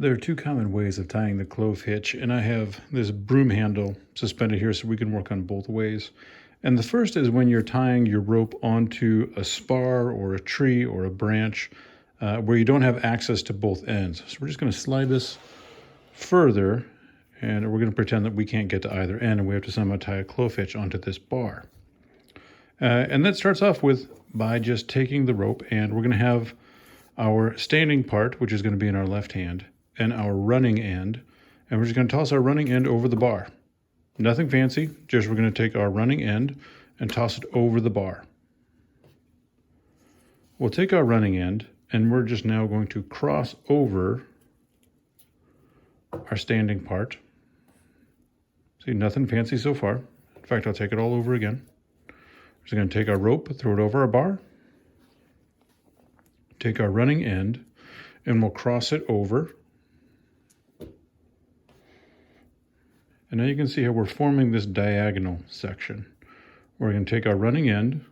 There are two common ways of tying the clove hitch, and I have this broom handle suspended here so we can work on both ways. And the first is when you're tying your rope onto a spar or a tree or a branch where you don't have access to both ends. So we're just going to slide this further, and we're going to pretend that we can't get to either end, and we have to somehow tie a clove hitch onto this bar. And that starts off by just taking the rope, and we're going to have our standing part, which is going to be in our left hand, and our running end, and we're just going to toss our running end over the bar. Nothing fancy, just we're going to take our running end and toss it over the bar. We'll take our running end and we're just now going to cross over our standing part. See, nothing fancy so far. In fact, I'll take it all over again. We're just going to take our rope, throw it over our bar, take our running end, and we'll cross it over. And now you can see how we're forming this diagonal section. We're going to take our running end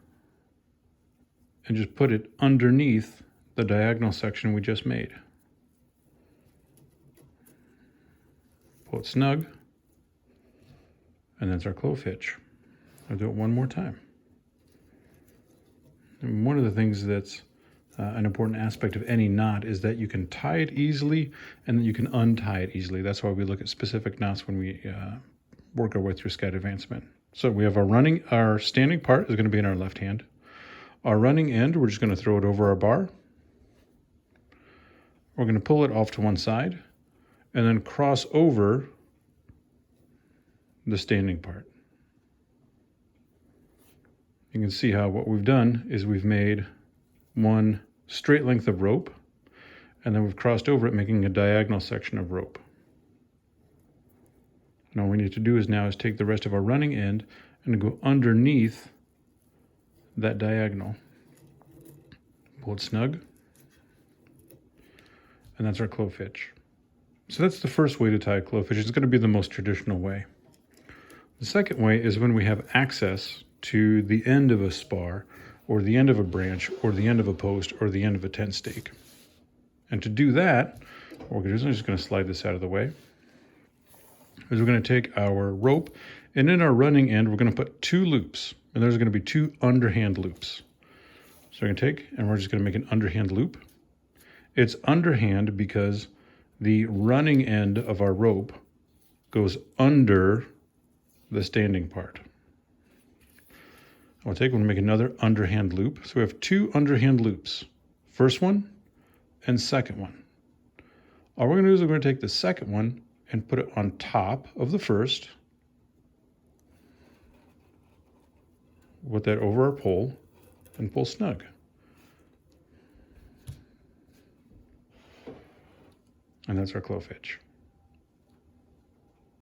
and just put it underneath the diagonal section we just made. Pull it snug, and that's our clove hitch. I'll do it one more time. And one of the things that's an important aspect of any knot is that you can tie it easily and that you can untie it easily. That's why we look at specific knots when we work our way through Scout Advancement. So we have our standing part is going to be in our left hand. Our running end, we're just going to throw it over our bar. We're going to pull it off to one side and then cross over the standing part. You can see how what we've done is we've made one straight length of rope, and then we've crossed over it, making a diagonal section of rope. And all we need to do is take the rest of our running end and go underneath that diagonal. Pull it snug, and that's our clove hitch. So that's the first way to tie a clove hitch. It's going to be the most traditional way. The second way is when we have access to the end of a spar, or the end of a branch, or the end of a post, or the end of a tent stake. And to do that, what we're just going to slide this out of the way, is we're going to take our rope, and in our running end, we're going to put two loops, and there's going to be two underhand loops. So we're going to take, and we're just going to make an underhand loop. It's underhand because the running end of our rope goes under the standing part. We'll take one and make another underhand loop. So we have two underhand loops, first one and second one. All we're going to do is we're going to take the second one and put it on top of the first. Put that over our pole and pull snug. And that's our clove hitch.